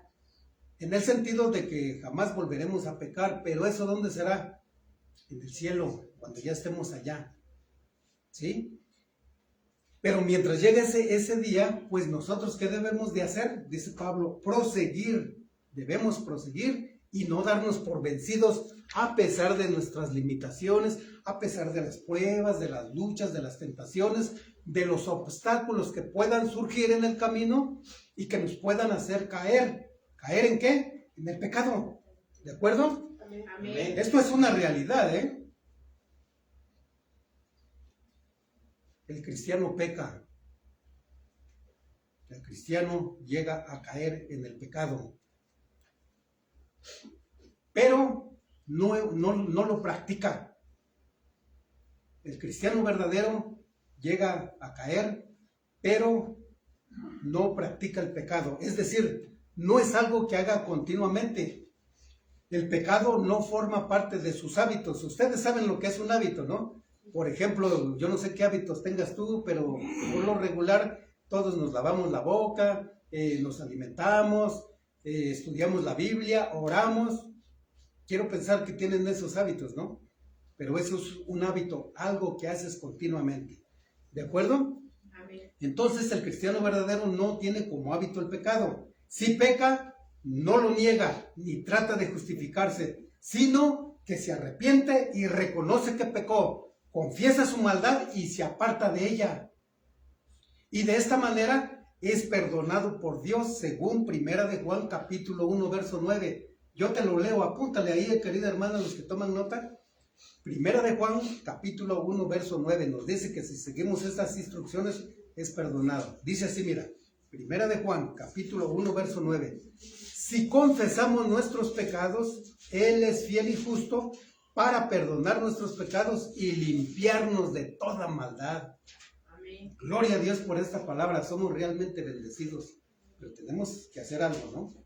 [SPEAKER 1] en el sentido de que jamás volveremos a pecar. Pero ¿eso dónde será? En el cielo, cuando ya estemos allá, ¿sí? Pero mientras llegue ese día, pues nosotros, ¿qué debemos de hacer? Dice Pablo, proseguir. Debemos proseguir y no darnos por vencidos a pesar de nuestras limitaciones, a pesar de las pruebas, de las luchas, de las tentaciones, de los obstáculos que puedan surgir en el camino y que nos puedan hacer caer. ¿Caer en qué? En el pecado. ¿De acuerdo? Amén. Esto es una realidad, ¿eh? El cristiano peca. El cristiano llega a caer en el pecado. Pero no lo practica. El cristiano verdadero llega a caer, pero no practica el pecado. Es decir, no es algo que haga continuamente. El pecado no forma parte de sus hábitos. Ustedes saben lo que es un hábito, ¿no? Por ejemplo, yo no sé qué hábitos tengas tú, pero por lo regular todos nos lavamos la boca, nos alimentamos, estudiamos la Biblia, oramos. Quiero pensar que tienen esos hábitos, ¿no? Pero eso es un hábito, algo que haces continuamente. ¿De acuerdo? Amén. Entonces el cristiano verdadero no tiene como hábito el pecado. Si peca, no lo niega, ni trata de justificarse, sino que se arrepiente y reconoce que pecó. Confiesa su maldad y se aparta de ella. Y de esta manera es perdonado por Dios, según Primera de Juan, capítulo 1, verso 9. Yo te lo leo, apúntale ahí, querida hermana, los que toman nota. Primera de Juan, capítulo 1, verso 9, nos dice que si seguimos estas instrucciones, es perdonado. Dice así, mira, Primera de Juan, capítulo 1, verso 9. si confesamos nuestros pecados, Él es fiel y justo para perdonar nuestros pecados y limpiarnos de toda maldad.
[SPEAKER 2] Amén.
[SPEAKER 1] Gloria a Dios por esta palabra, somos realmente bendecidos, pero tenemos que hacer algo, ¿no?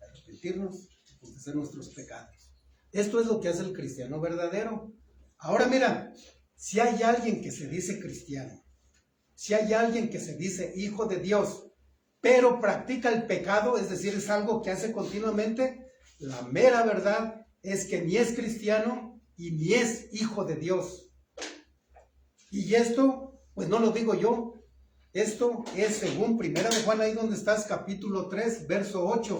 [SPEAKER 1] Arrepentirnos y confesar nuestros pecados. Esto es lo que hace el cristiano verdadero. Ahora mira, si hay alguien que se dice cristiano, si hay alguien que se dice hijo de Dios, pero practica el pecado, es decir, es algo que hace continuamente, la mera verdad es que ni es cristiano y ni es hijo de Dios. Y esto, pues no lo digo yo, esto es según Primera de Juan, ahí donde estás, capítulo 3, verso 8.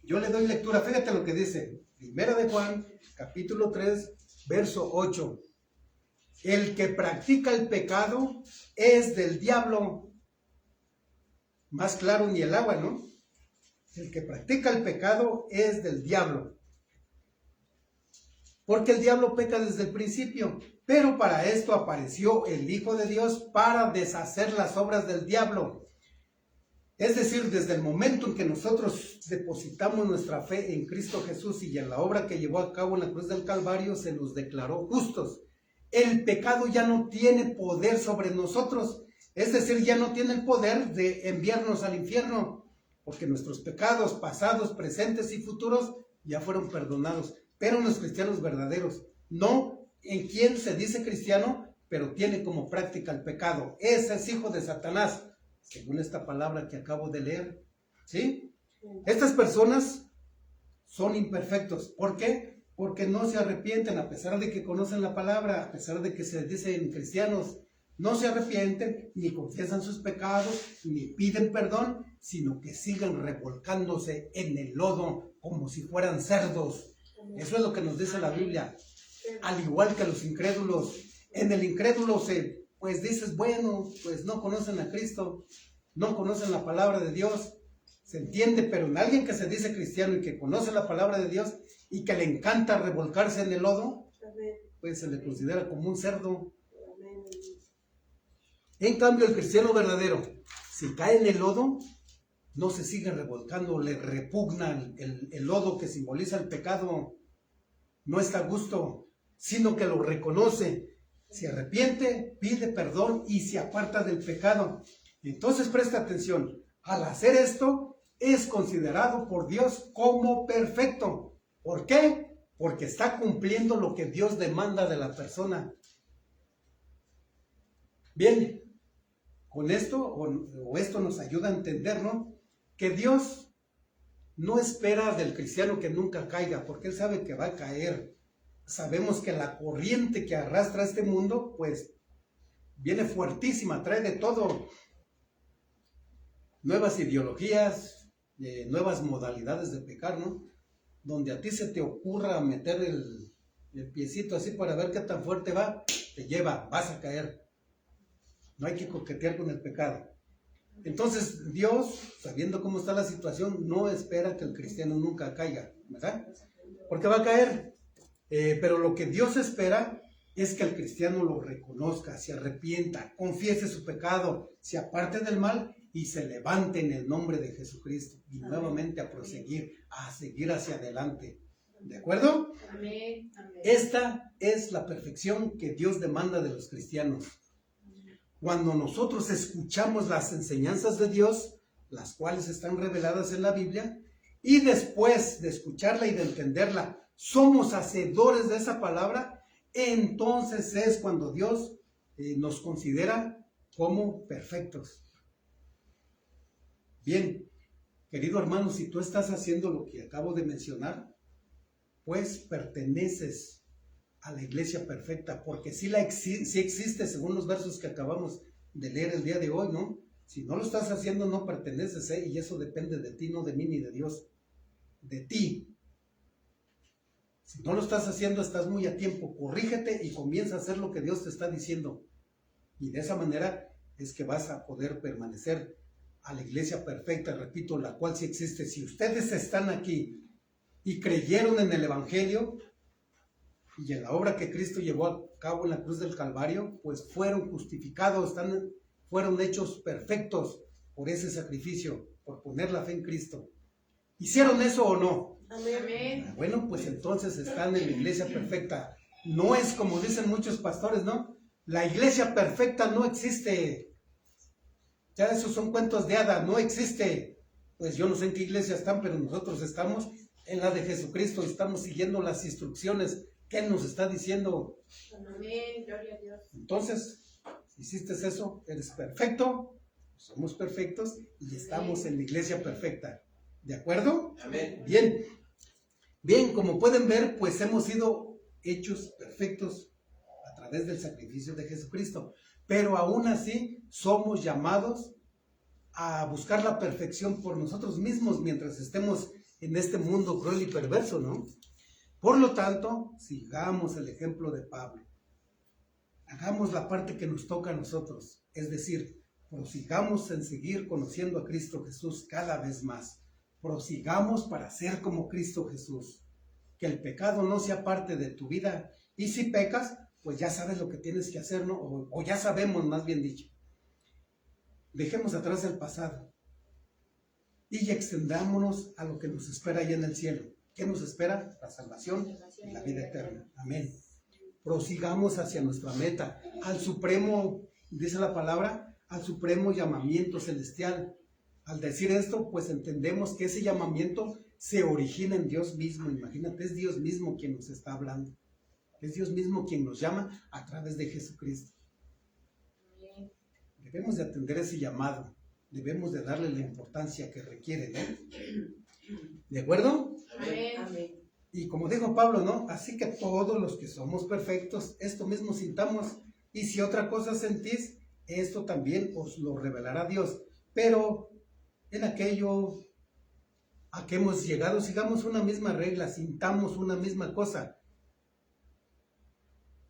[SPEAKER 1] Yo le doy lectura, fíjate lo que dice, Primera de Juan, capítulo 3, verso 8. El que practica el pecado es del diablo. Más claro ni el agua, ¿no? El que practica el pecado es del diablo. Porque el diablo peca desde el principio. Pero para esto apareció el Hijo de Dios para deshacer las obras del diablo. Es decir, desde el momento en que nosotros depositamos nuestra fe en Cristo Jesús y en la obra que llevó a cabo en la cruz del Calvario, se nos declaró justos. El pecado ya no tiene poder sobre nosotros. Es decir, ya no tiene el poder de enviarnos al infierno, porque nuestros pecados pasados, presentes y futuros ya fueron perdonados. Pero en los cristianos verdaderos, no en quien se dice cristiano, pero tiene como práctica el pecado. Ese es hijo de Satanás, según esta palabra que acabo de leer. ¿Sí? Estas personas son imperfectos. ¿Por qué? Porque no se arrepienten, a pesar de que conocen la palabra, a pesar de que se dicen cristianos. No se arrepienten, ni confiesan sus pecados, ni piden perdón, sino que siguen revolcándose en el lodo como si fueran cerdos. Eso es lo que nos dice la Biblia. Al igual que los incrédulos. En el incrédulo pues dices, bueno, pues no conocen a Cristo, no conocen la palabra de Dios. Se entiende, pero en alguien que se dice cristiano y que conoce la palabra de Dios y que le encanta revolcarse en el lodo, pues se le considera como un cerdo. En cambio, el cristiano verdadero, si cae en el lodo, no se sigue revolcando, le repugna el lodo que simboliza el pecado, no está a gusto, sino que lo reconoce, se arrepiente, pide perdón y se aparta del pecado. Entonces presta atención, al hacer esto es considerado por Dios como perfecto. ¿Por qué? Porque está cumpliendo lo que Dios demanda de la persona. Bien, con esto, o esto nos ayuda a entender, ¿no? Que Dios no espera del cristiano que nunca caiga, porque Él sabe que va a caer. Sabemos que la corriente que arrastra este mundo, pues, viene fuertísima, trae de todo. Nuevas ideologías, nuevas modalidades de pecar, ¿no? Donde a ti se te ocurra meter el piecito así para ver qué tan fuerte va, te lleva, vas a caer. No hay que coquetear con el pecado. Entonces Dios, sabiendo cómo está la situación, no espera que el cristiano nunca caiga, ¿verdad? Porque va a caer. Pero lo que Dios espera es que el cristiano lo reconozca, se arrepienta, confiese su pecado, se aparte del mal y se levante en el nombre de Jesucristo y nuevamente a proseguir, a seguir hacia adelante. ¿De acuerdo?
[SPEAKER 2] Amén. Amén.
[SPEAKER 1] Esta es la perfección que Dios demanda de los cristianos. Cuando nosotros escuchamos las enseñanzas de Dios, las cuales están reveladas en la Biblia, y después de escucharla y de entenderla, somos hacedores de esa palabra, entonces es cuando Dios nos considera como perfectos. Bien, querido hermano, si tú estás haciendo lo que acabo de mencionar, pues perteneces a la iglesia perfecta, porque sí existe según los versos que acabamos de leer el día de hoy, ¿no? Si no lo estás haciendo, no perteneces, y eso depende de ti, no de mí ni de Dios, de ti. Si no lo estás haciendo, estás muy a tiempo, corrígete y comienza a hacer lo que Dios te está diciendo, y de esa manera es que vas a poder permanecer a la iglesia perfecta, repito, la cual sí existe. Si ustedes están aquí y creyeron en el Evangelio y en la obra que Cristo llevó a cabo en la cruz del Calvario, pues fueron justificados, fueron hechos perfectos por ese sacrificio, por poner la fe en Cristo. ¿Hicieron eso o no?
[SPEAKER 2] Amén.
[SPEAKER 1] Bueno, pues entonces están en la iglesia perfecta. No es como dicen muchos pastores, ¿no? La iglesia perfecta no existe. Ya esos son cuentos de hadas, no existe. Pues yo no sé en qué iglesia están, pero nosotros estamos en la de Jesucristo, estamos siguiendo las instrucciones que Él nos está diciendo.
[SPEAKER 2] Amén. Gloria a Dios.
[SPEAKER 1] Entonces, si hiciste eso, eres perfecto, somos perfectos y estamos en la iglesia perfecta. ¿De acuerdo?
[SPEAKER 3] Amén.
[SPEAKER 1] Bien. Bien, como pueden ver, pues hemos sido hechos perfectos a través del sacrificio de Jesucristo. Pero aún así somos llamados a buscar la perfección por nosotros mismos mientras estemos en este mundo cruel y perverso, ¿no? Por lo tanto, sigamos el ejemplo de Pablo. Hagamos la parte que nos toca a nosotros, es decir, prosigamos en seguir conociendo a Cristo Jesús cada vez más. Prosigamos para ser como Cristo Jesús. Que el pecado no sea parte de tu vida. Y si pecas, pues ya sabes lo que tienes que hacer, ¿no? O ya sabemos, más bien dicho. Dejemos atrás el pasado y extendámonos a lo que nos espera allá en el cielo. ¿Qué nos espera? La salvación y la vida eterna. Amén. Prosigamos hacia nuestra meta, al supremo, dice la palabra, al supremo llamamiento celestial. Al decir esto, pues entendemos que ese llamamiento se origina en Dios mismo. Imagínate, es Dios mismo quien nos está hablando. Es Dios mismo quien nos llama a través de Jesucristo. Debemos de atender ese llamado. Debemos de darle la importancia que requiere, ¿no? ¿De acuerdo?
[SPEAKER 2] Amén.
[SPEAKER 1] Y como dijo Pablo, ¿no? Así que todos los que somos perfectos, esto mismo sintamos. Y si otra cosa sentís, esto también os lo revelará Dios. Pero en aquello a que hemos llegado, sigamos una misma regla, sintamos una misma cosa.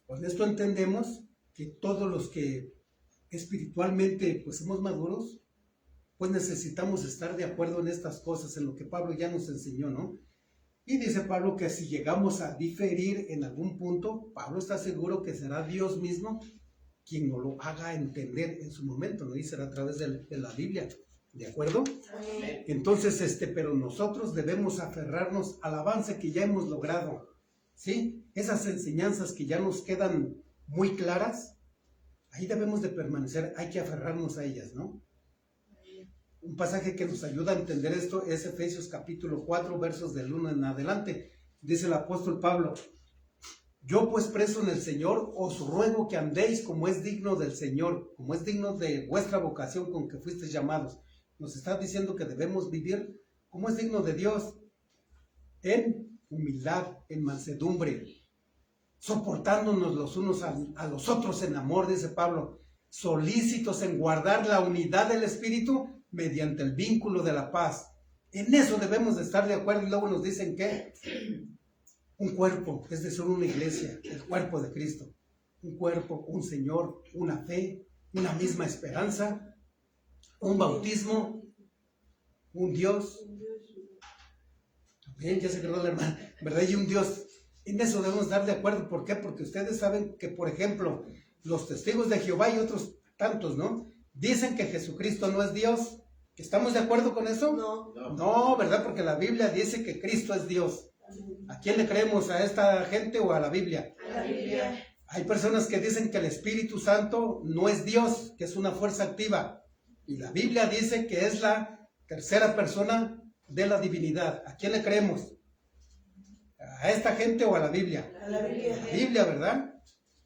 [SPEAKER 1] Con esto entendemos que todos los que espiritualmente pues somos maduros, pues necesitamos estar de acuerdo en estas cosas, en lo que Pablo ya nos enseñó, ¿no? Y dice Pablo que si llegamos a diferir en algún punto, Pablo está seguro que será Dios mismo quien nos lo haga entender en su momento, ¿no? Y será a través de la Biblia, ¿de acuerdo?
[SPEAKER 2] Amén.
[SPEAKER 1] Entonces, pero nosotros debemos aferrarnos al avance que ya hemos logrado, ¿sí? Esas enseñanzas que ya nos quedan muy claras, ahí debemos de permanecer, hay que aferrarnos a ellas, ¿no? Un pasaje que nos ayuda a entender esto es Efesios capítulo 4, versos del 1 en adelante. Dice el apóstol Pablo: yo pues preso en el Señor, os ruego que andéis como es digno del Señor, como es digno de vuestra vocación con que fuisteis llamados. Nos está diciendo que debemos vivir como es digno de Dios, en humildad, en mansedumbre, soportándonos los unos a los otros en amor, dice Pablo, solícitos en guardar la unidad del Espíritu mediante el vínculo de la paz. En eso debemos de estar de acuerdo. Y luego nos dicen que un cuerpo, es decir, una iglesia, el cuerpo de Cristo, un cuerpo, un Señor, una fe, una misma esperanza, un bautismo, un Dios. Bien, ya se quedó la hermana, ¿verdad? Y un Dios. En eso debemos estar de acuerdo. ¿Por qué? Porque ustedes saben que, por ejemplo, los testigos de Jehová y otros tantos, ¿no? Dicen que Jesucristo no es Dios. ¿Estamos de acuerdo con eso?
[SPEAKER 2] No.
[SPEAKER 1] No, ¿verdad? Porque la Biblia dice que Cristo es Dios. ¿A quién le creemos? ¿A esta gente o a la Biblia?
[SPEAKER 2] A la Biblia.
[SPEAKER 1] Hay personas que dicen que el Espíritu Santo no es Dios, que es una fuerza activa. Y la Biblia dice que es la tercera persona de la divinidad. ¿A quién le creemos? ¿A esta gente o a la Biblia?
[SPEAKER 2] A la Biblia.
[SPEAKER 1] A la Biblia, ¿verdad?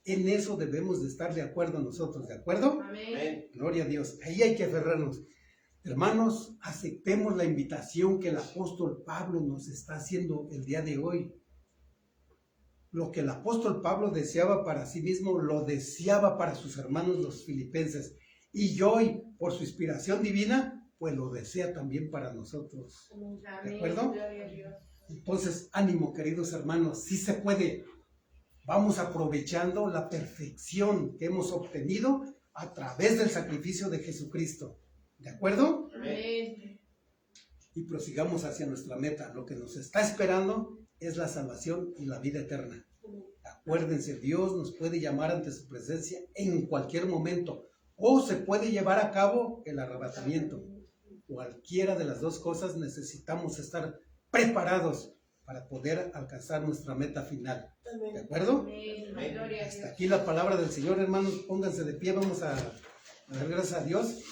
[SPEAKER 1] En eso debemos de estar de acuerdo nosotros, ¿de acuerdo?
[SPEAKER 2] Amén.
[SPEAKER 1] Gloria a Dios. Ahí hay que aferrarnos. Hermanos, aceptemos la invitación que el apóstol Pablo nos está haciendo el día de hoy. Lo que el apóstol Pablo deseaba para sí mismo, lo deseaba para sus hermanos los filipenses. Y hoy, por su inspiración divina, pues lo desea también para nosotros.
[SPEAKER 2] Amén.
[SPEAKER 1] acuerdo?
[SPEAKER 2] Gloria a Dios.
[SPEAKER 1] Entonces, ánimo, queridos hermanos, sí se puede. Vamos aprovechando la perfección que hemos obtenido a través del sacrificio de Jesucristo. ¿De acuerdo?
[SPEAKER 2] Amén.
[SPEAKER 1] Y prosigamos hacia nuestra meta. Lo que nos está esperando es la salvación y la vida eterna. Acuérdense, Dios nos puede llamar ante su presencia en cualquier momento, o se puede llevar a cabo el arrebatamiento. cualquiera de las dos cosas, necesitamos estar preparados para poder alcanzar nuestra meta final. ¿De acuerdo?
[SPEAKER 2] Amén. Gloria a
[SPEAKER 1] Hasta
[SPEAKER 2] Dios.
[SPEAKER 1] aquí la palabra del Señor, hermanos. Pónganse de pie, vamos a dar gracias a Dios.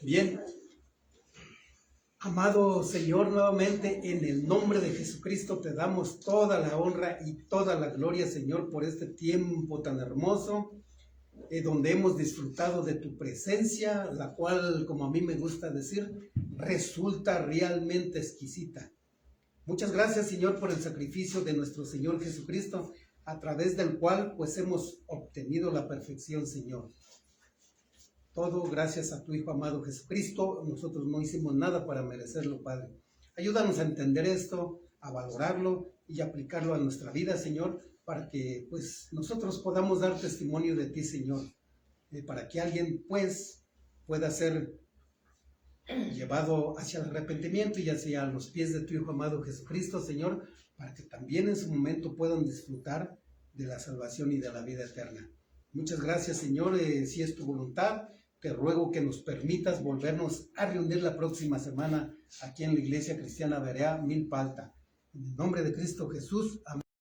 [SPEAKER 1] Bien. Amado Señor, nuevamente en el nombre de Jesucristo te damos toda la honra y toda la gloria, Señor, por este tiempo tan hermoso, donde hemos disfrutado de tu presencia, la cual, como a mí me gusta decir, resulta realmente exquisita. Muchas gracias, Señor, por el sacrificio de nuestro Señor Jesucristo, a través del cual pues hemos obtenido la perfección, Señor. Todo gracias a tu Hijo amado Jesucristo. Nosotros no hicimos nada para merecerlo, Padre. Ayúdanos a entender esto, a valorarlo y aplicarlo a nuestra vida, Señor, para que pues nosotros podamos dar testimonio de ti, Señor, para que alguien pues pueda ser llevado hacia el arrepentimiento y hacia los pies de tu Hijo amado Jesucristo, Señor, para que también en su momento puedan disfrutar de la salvación y de la vida eterna. Muchas gracias, Señor. Si es tu voluntad, te ruego que nos permitas volvernos a reunir la próxima semana aquí en la Iglesia Cristiana Berea Milpa Alta. En el nombre de Cristo Jesús, amén.